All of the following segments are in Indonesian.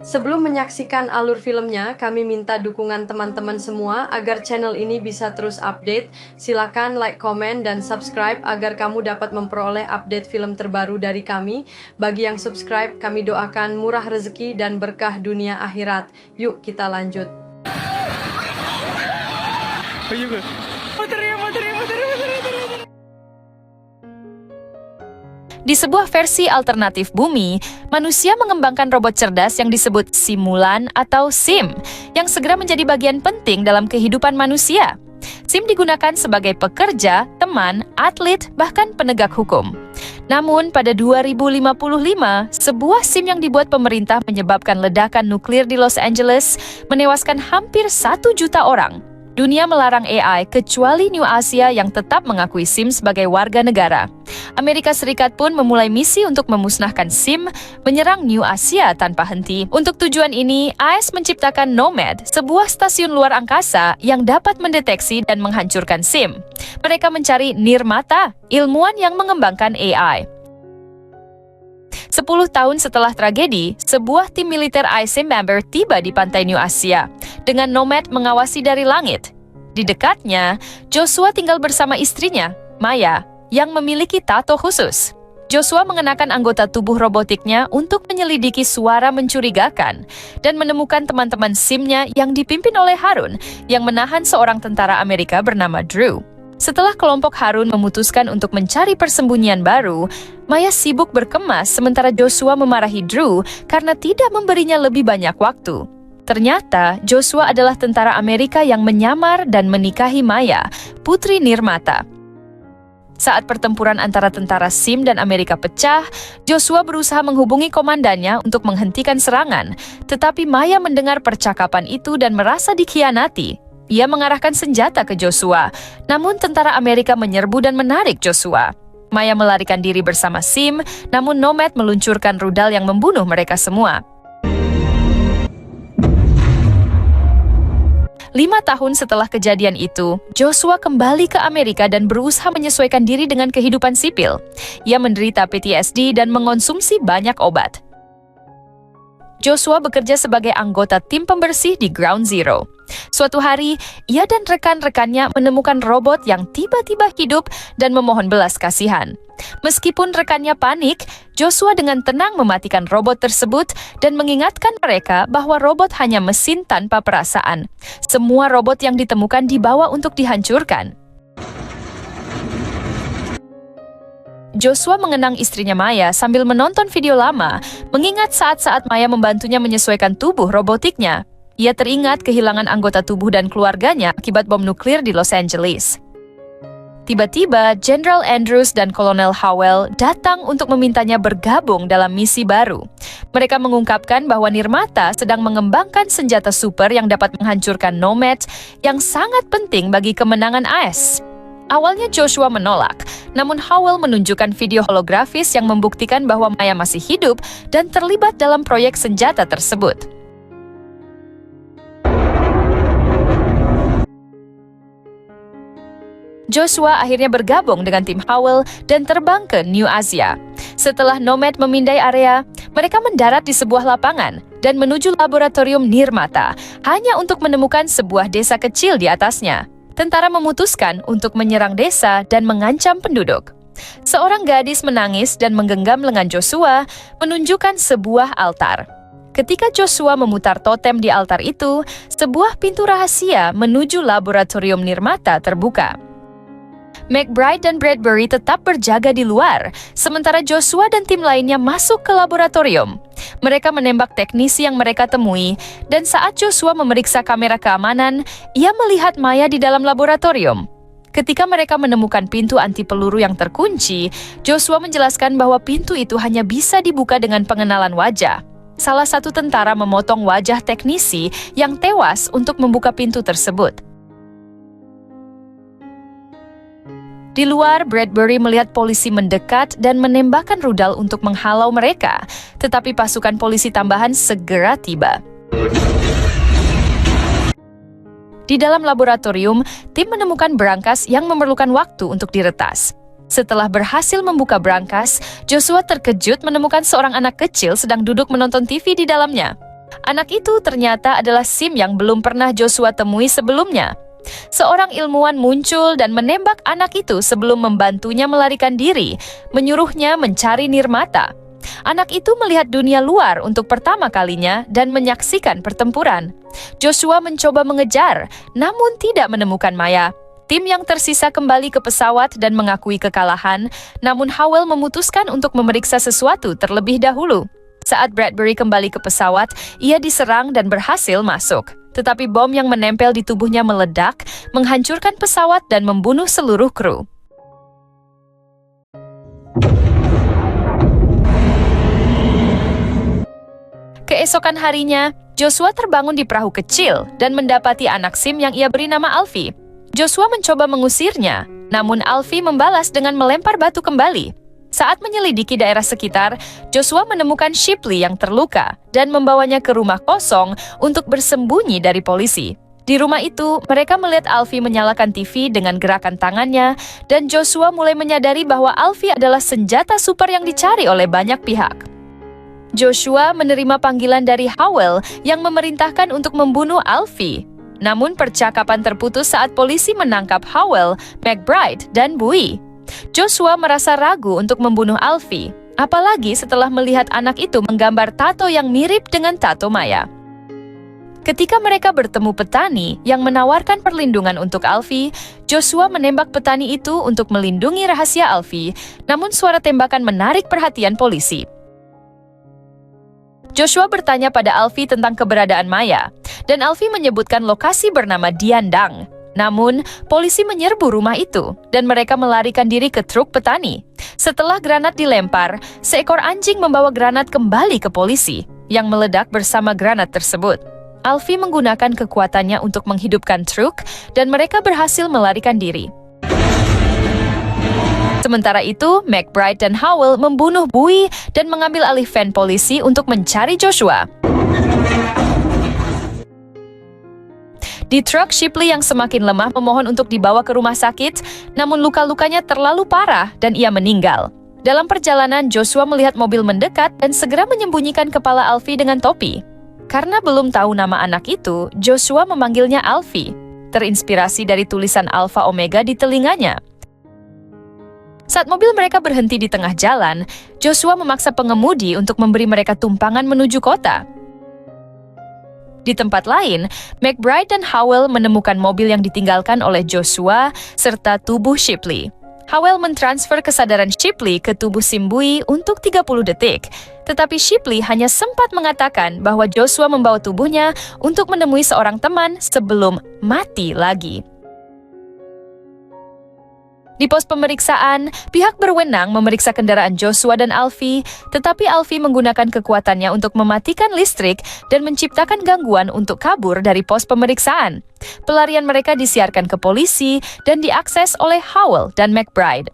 Sebelum menyaksikan alur filmnya, kami minta dukungan teman-teman semua agar channel ini bisa terus update. Silakan like, komen, dan subscribe agar kamu dapat memperoleh update film terbaru dari kami. Bagi yang subscribe, kami doakan murah rezeki dan berkah dunia akhirat. Yuk kita lanjut. Di sebuah versi alternatif bumi, manusia mengembangkan robot cerdas yang disebut simulan atau SIM, yang segera menjadi bagian penting dalam kehidupan manusia. SIM digunakan sebagai pekerja, teman, atlet, bahkan penegak hukum. Namun, pada 2055, sebuah SIM yang dibuat pemerintah menyebabkan ledakan nuklir di Los Angeles, menewaskan hampir 1 juta orang. Dunia melarang AI kecuali New Asia yang tetap mengakui SIM sebagai warga negara. Amerika Serikat pun memulai misi untuk memusnahkan SIM, menyerang New Asia tanpa henti. Untuk tujuan ini, AS menciptakan Nomad, sebuah stasiun luar angkasa yang dapat mendeteksi dan menghancurkan SIM. Mereka mencari Nirmata, ilmuwan yang mengembangkan AI. 10 tahun setelah tragedi, sebuah tim militer ISIM member tiba di pantai New Asia, dengan Nomad mengawasi dari langit. Di dekatnya, Joshua tinggal bersama istrinya, Maya, yang memiliki tato khusus. Joshua mengenakan anggota tubuh robotiknya untuk menyelidiki suara mencurigakan dan menemukan teman-teman SIM-nya yang dipimpin oleh Harun, yang menahan seorang tentara Amerika bernama Drew. Setelah kelompok Harun memutuskan untuk mencari persembunyian baru, Maya sibuk berkemas sementara Joshua memarahi Drew karena tidak memberinya lebih banyak waktu. Ternyata, Joshua adalah tentara Amerika yang menyamar dan menikahi Maya, putri Nirmata. Saat pertempuran antara tentara SIM dan Amerika pecah, Joshua berusaha menghubungi komandannya untuk menghentikan serangan, tetapi Maya mendengar percakapan itu dan merasa dikhianati. Ia mengarahkan senjata ke Joshua, namun tentara Amerika menyerbu dan menarik Joshua. Maya melarikan diri bersama SIM, namun Nomad meluncurkan rudal yang membunuh mereka semua. 5 tahun setelah kejadian itu, Joshua kembali ke Amerika dan berusaha menyesuaikan diri dengan kehidupan sipil. Ia menderita PTSD dan mengonsumsi banyak obat. Joshua bekerja sebagai anggota tim pembersih di Ground Zero. Suatu hari, ia dan rekan-rekannya menemukan robot yang tiba-tiba hidup dan memohon belas kasihan. Meskipun rekannya panik, Joshua dengan tenang mematikan robot tersebut dan mengingatkan mereka bahwa robot hanya mesin tanpa perasaan. Semua robot yang ditemukan dibawa untuk dihancurkan. Joshua mengenang istrinya Maya sambil menonton video lama, mengingat saat-saat Maya membantunya menyesuaikan tubuh robotiknya. Ia teringat kehilangan anggota tubuh dan keluarganya akibat bom nuklir di Los Angeles. Tiba-tiba, Jenderal Andrews dan Kolonel Howell datang untuk memintanya bergabung dalam misi baru. Mereka mengungkapkan bahwa Nirmata sedang mengembangkan senjata super yang dapat menghancurkan Nomad yang sangat penting bagi kemenangan AS. Awalnya Joshua menolak, namun Howell menunjukkan video holografis yang membuktikan bahwa Maya masih hidup dan terlibat dalam proyek senjata tersebut. Joshua akhirnya bergabung dengan tim Howell dan terbang ke New Asia. Setelah Nomad memindai area, mereka mendarat di sebuah lapangan dan menuju laboratorium Nirmata, hanya untuk menemukan sebuah desa kecil di atasnya. Tentara memutuskan untuk menyerang desa dan mengancam penduduk. Seorang gadis menangis dan menggenggam lengan Joshua, menunjukkan sebuah altar. Ketika Joshua memutar totem di altar itu, sebuah pintu rahasia menuju laboratorium Nirmata terbuka. McBride dan Bradbury tetap berjaga di luar, sementara Joshua dan tim lainnya masuk ke laboratorium. Mereka menembak teknisi yang mereka temui, dan saat Joshua memeriksa kamera keamanan, ia melihat Maya di dalam laboratorium. Ketika mereka menemukan pintu anti peluru yang terkunci, Joshua menjelaskan bahwa pintu itu hanya bisa dibuka dengan pengenalan wajah. Salah satu tentara memotong wajah teknisi yang tewas untuk membuka pintu tersebut. Di luar, Bradbury melihat polisi mendekat dan menembakkan rudal untuk menghalau mereka, tetapi pasukan polisi tambahan segera tiba. Di dalam laboratorium, tim menemukan berangkas yang memerlukan waktu untuk diretas. Setelah berhasil membuka berangkas, Joshua terkejut menemukan seorang anak kecil sedang duduk menonton TV di dalamnya. Anak itu ternyata adalah Sim yang belum pernah Joshua temui sebelumnya. Seorang ilmuwan muncul dan menembak anak itu sebelum membantunya melarikan diri, menyuruhnya mencari Nirmata. Anak itu melihat dunia luar untuk pertama kalinya dan menyaksikan pertempuran. Joshua mencoba mengejar, namun tidak menemukan Maya. Tim yang tersisa kembali ke pesawat dan mengakui kekalahan, namun Howell memutuskan untuk memeriksa sesuatu terlebih dahulu. Saat Bradbury kembali ke pesawat, ia diserang dan berhasil masuk. Tetapi bom yang menempel di tubuhnya meledak, menghancurkan pesawat dan membunuh seluruh kru. Keesokan harinya, Joshua terbangun di perahu kecil dan mendapati anak Sim yang ia beri nama Alfie. Joshua mencoba mengusirnya, namun Alfie membalas dengan melempar batu kembali. Saat menyelidiki daerah sekitar, Joshua menemukan Shipley yang terluka dan membawanya ke rumah kosong untuk bersembunyi dari polisi. Di rumah itu, mereka melihat Alfie menyalakan TV dengan gerakan tangannya, dan Joshua mulai menyadari bahwa Alfie adalah senjata super yang dicari oleh banyak pihak. Joshua menerima panggilan dari Howell yang memerintahkan untuk membunuh Alfie. Namun percakapan terputus saat polisi menangkap Howell, McBride, dan Bowie. Joshua merasa ragu untuk membunuh Alfie, apalagi setelah melihat anak itu menggambar tato yang mirip dengan tato Maya. Ketika mereka bertemu petani yang menawarkan perlindungan untuk Alfie, Joshua menembak petani itu untuk melindungi rahasia Alfie, namun suara tembakan menarik perhatian polisi. Joshua bertanya pada Alfie tentang keberadaan Maya, dan Alfie menyebutkan lokasi bernama Diandang. Namun, polisi menyerbu rumah itu, dan mereka melarikan diri ke truk petani. Setelah granat dilempar, seekor anjing membawa granat kembali ke polisi, yang meledak bersama granat tersebut. Alfie menggunakan kekuatannya untuk menghidupkan truk, dan mereka berhasil melarikan diri. Sementara itu, McBride dan Howell membunuh Bowie dan mengambil alih van polisi untuk mencari Joshua. Di truk, Shipley yang semakin lemah memohon untuk dibawa ke rumah sakit, namun luka-lukanya terlalu parah dan ia meninggal. Dalam perjalanan, Joshua melihat mobil mendekat dan segera menyembunyikan kepala Alfie dengan topi. Karena belum tahu nama anak itu, Joshua memanggilnya Alfie, terinspirasi dari tulisan Alpha Omega di telinganya. Saat mobil mereka berhenti di tengah jalan, Joshua memaksa pengemudi untuk memberi mereka tumpangan menuju kota. Di tempat lain, McBride dan Howell menemukan mobil yang ditinggalkan oleh Joshua serta tubuh Shipley. Howell mentransfer kesadaran Shipley ke tubuh Sim Bowie untuk 30 detik, tetapi Shipley hanya sempat mengatakan bahwa Joshua membawa tubuhnya untuk menemui seorang teman sebelum mati lagi. Di pos pemeriksaan, pihak berwenang memeriksa kendaraan Joshua dan Alfie, tetapi Alfie menggunakan kekuatannya untuk mematikan listrik dan menciptakan gangguan untuk kabur dari pos pemeriksaan. Pelarian mereka disiarkan ke polisi dan diakses oleh Howell dan McBride.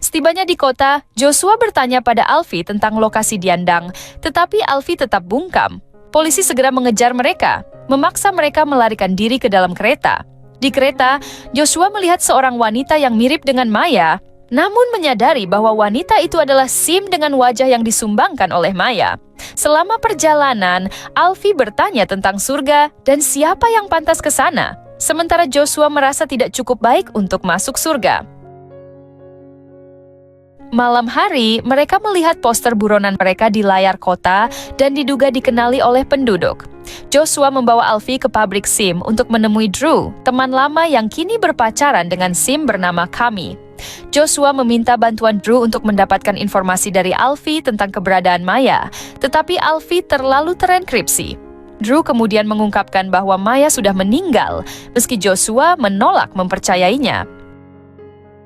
Setibanya di kota, Joshua bertanya pada Alfie tentang lokasi Diandang, tetapi Alfie tetap bungkam. Polisi segera mengejar mereka, memaksa mereka melarikan diri ke dalam kereta. Di kereta, Joshua melihat seorang wanita yang mirip dengan Maya, namun menyadari bahwa wanita itu adalah Sim dengan wajah yang disumbangkan oleh Maya. Selama perjalanan, Alfie bertanya tentang surga dan siapa yang pantas ke sana, sementara Joshua merasa tidak cukup baik untuk masuk surga. Malam hari, mereka melihat poster buronan mereka di layar kota dan diduga dikenali oleh penduduk. Joshua membawa Alfie ke pabrik SIM untuk menemui Drew, teman lama yang kini berpacaran dengan SIM bernama Kami. Joshua meminta bantuan Drew untuk mendapatkan informasi dari Alfie tentang keberadaan Maya, tetapi Alfie terlalu terenkripsi. Drew kemudian mengungkapkan bahwa Maya sudah meninggal, meski Joshua menolak mempercayainya.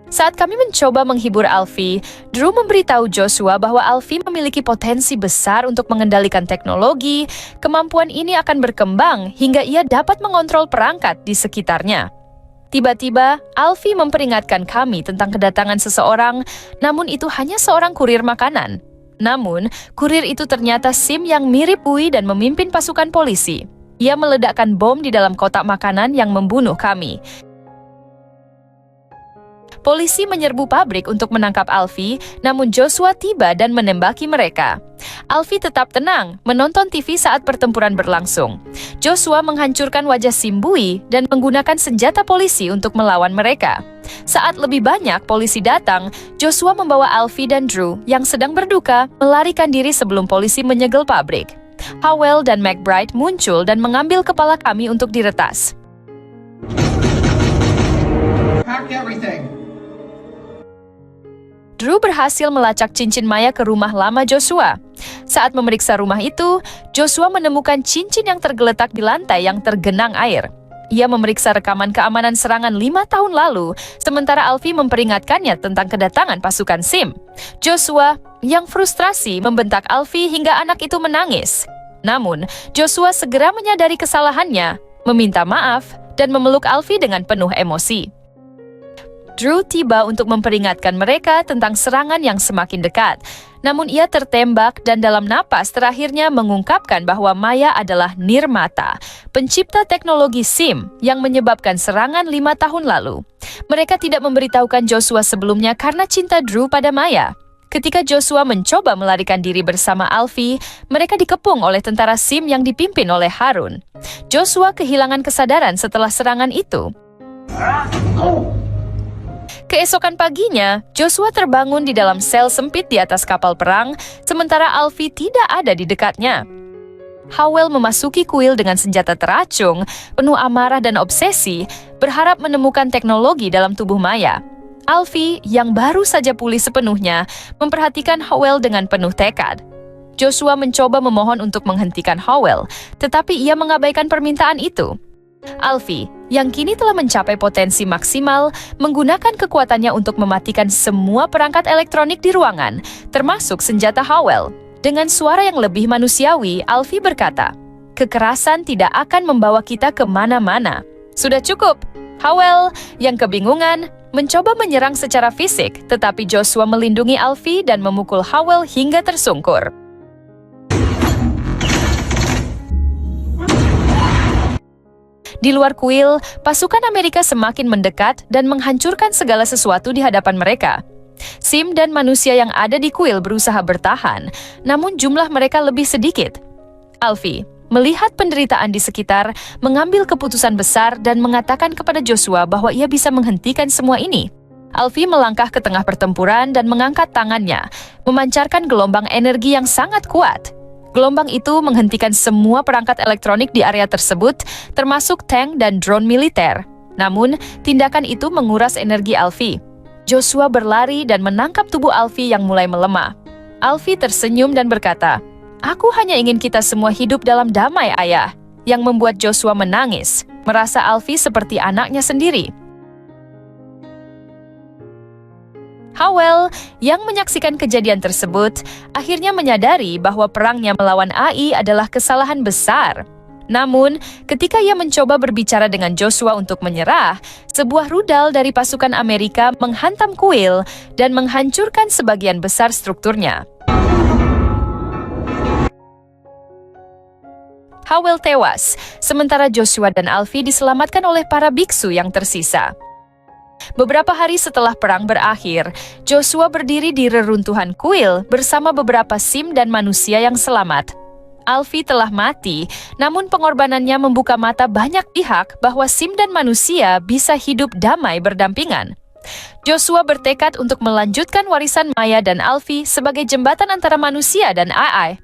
Saat kami mencoba menghibur Alfie, Drew memberitahu Joshua bahwa Alfie memiliki potensi besar untuk mengendalikan teknologi. Kemampuan ini akan berkembang hingga ia dapat mengontrol perangkat di sekitarnya. Tiba-tiba, Alfie memperingatkan kami tentang kedatangan seseorang, namun itu hanya seorang kurir makanan. Namun, kurir itu ternyata Sim yang mirip Bowie dan memimpin pasukan polisi. Ia meledakkan bom di dalam kotak makanan yang membunuh kami. polisi menyerbu pabrik untuk menangkap Alfie, namun Joshua tiba dan menembaki mereka. Alfie tetap tenang, menonton TV saat pertempuran berlangsung. Joshua menghancurkan wajah Simbui dan menggunakan senjata polisi untuk melawan mereka. Saat lebih banyak polisi datang, Joshua membawa Alfie dan Drew yang sedang berduka melarikan diri sebelum polisi menyegel pabrik. Howell dan McBride muncul dan mengambil kepala kami untuk diretas. Pack everything. Drew berhasil melacak cincin Maya ke rumah lama Joshua. Saat memeriksa rumah itu, Joshua menemukan cincin yang tergeletak di lantai yang tergenang air. Ia memeriksa rekaman keamanan serangan 5 tahun lalu, sementara Alfie memperingatkannya tentang kedatangan pasukan SIM. Joshua yang frustrasi membentak Alfie hingga anak itu menangis. Namun, Joshua segera menyadari kesalahannya, meminta maaf, dan memeluk Alfie dengan penuh emosi. Drew tiba untuk memperingatkan mereka tentang serangan yang semakin dekat. Namun ia tertembak dan dalam napas terakhirnya mengungkapkan bahwa Maya adalah Nirmata, pencipta teknologi SIM yang menyebabkan serangan 5 tahun lalu. Mereka tidak memberitahukan Joshua sebelumnya karena cinta Drew pada Maya. Ketika Joshua mencoba melarikan diri bersama Alfie, mereka dikepung oleh tentara SIM yang dipimpin oleh Harun. Joshua kehilangan kesadaran setelah serangan itu. Keesokan paginya, Joshua terbangun di dalam sel sempit di atas kapal perang, sementara Alfie tidak ada di dekatnya. Howell memasuki kuil dengan senjata teracung, penuh amarah dan obsesi, berharap menemukan teknologi dalam tubuh Maya. Alfie, yang baru saja pulih sepenuhnya, memperhatikan Howell dengan penuh tekad. Joshua mencoba memohon untuk menghentikan Howell, tetapi ia mengabaikan permintaan itu. Alfie, yang kini telah mencapai potensi maksimal, menggunakan kekuatannya untuk mematikan semua perangkat elektronik di ruangan, termasuk senjata Howell. Dengan suara yang lebih manusiawi, Alfie berkata, "Kekerasan tidak akan membawa kita kemana-mana. Sudah cukup." Howell, yang kebingungan, mencoba menyerang secara fisik, tetapi Joshua melindungi Alfie dan memukul Howell hingga tersungkur. Di luar kuil, pasukan Amerika semakin mendekat dan menghancurkan segala sesuatu di hadapan mereka. SIM dan manusia yang ada di kuil berusaha bertahan, namun jumlah mereka lebih sedikit. Alfie, melihat penderitaan di sekitar, mengambil keputusan besar dan mengatakan kepada Joshua bahwa ia bisa menghentikan semua ini. Alfie melangkah ke tengah pertempuran dan mengangkat tangannya, memancarkan gelombang energi yang sangat kuat. Gelombang itu menghentikan semua perangkat elektronik di area tersebut, termasuk tank dan drone militer. Namun, tindakan itu menguras energi Alfie. Joshua berlari dan menangkap tubuh Alfie yang mulai melemah. Alfie tersenyum dan berkata, "Aku hanya ingin kita semua hidup dalam damai, Ayah," yang membuat Joshua menangis, merasa Alfie seperti anaknya sendiri. Howell, yang menyaksikan kejadian tersebut, akhirnya menyadari bahwa perangnya melawan AI adalah kesalahan besar. Namun, ketika ia mencoba berbicara dengan Joshua untuk menyerah, sebuah rudal dari pasukan Amerika menghantam kuil dan menghancurkan sebagian besar strukturnya. Howell tewas, sementara Joshua dan Alfie diselamatkan oleh para biksu yang tersisa. Beberapa hari setelah perang berakhir, Joshua berdiri di reruntuhan kuil bersama beberapa SIM dan manusia yang selamat. Alfie telah mati, namun pengorbanannya membuka mata banyak pihak bahwa SIM dan manusia bisa hidup damai berdampingan. Joshua bertekad untuk melanjutkan warisan Maya dan Alfie sebagai jembatan antara manusia dan AI.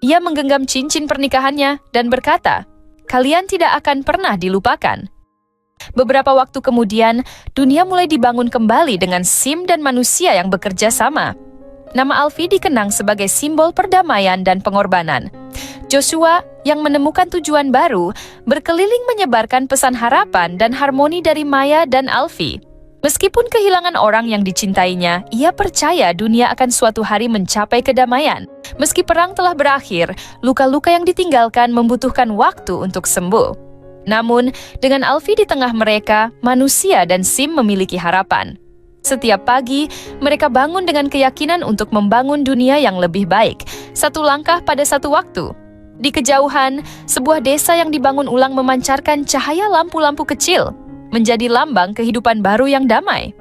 Ia menggenggam cincin pernikahannya dan berkata, "Kalian tidak akan pernah dilupakan." Beberapa waktu kemudian, dunia mulai dibangun kembali dengan SIM dan manusia yang bekerja sama. Nama Alfie dikenang sebagai simbol perdamaian dan pengorbanan. Joshua, yang menemukan tujuan baru, berkeliling menyebarkan pesan harapan dan harmoni dari Maya dan Alfie. Meskipun kehilangan orang yang dicintainya, ia percaya dunia akan suatu hari mencapai kedamaian. Meski perang telah berakhir, luka-luka yang ditinggalkan membutuhkan waktu untuk sembuh. Namun, dengan Alfie di tengah mereka, manusia dan SIM memiliki harapan. Setiap pagi, mereka bangun dengan keyakinan untuk membangun dunia yang lebih baik, satu langkah pada satu waktu. Di kejauhan, sebuah desa yang dibangun ulang memancarkan cahaya lampu-lampu kecil, menjadi lambang kehidupan baru yang damai.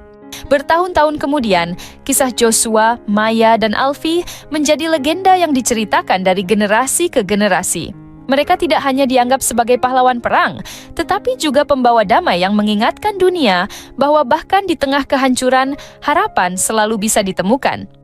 Bertahun-tahun kemudian, kisah Joshua, Maya, dan Alfie menjadi legenda yang diceritakan dari generasi ke generasi. Mereka tidak hanya dianggap sebagai pahlawan perang, tetapi juga pembawa damai yang mengingatkan dunia bahwa bahkan di tengah kehancuran, harapan selalu bisa ditemukan.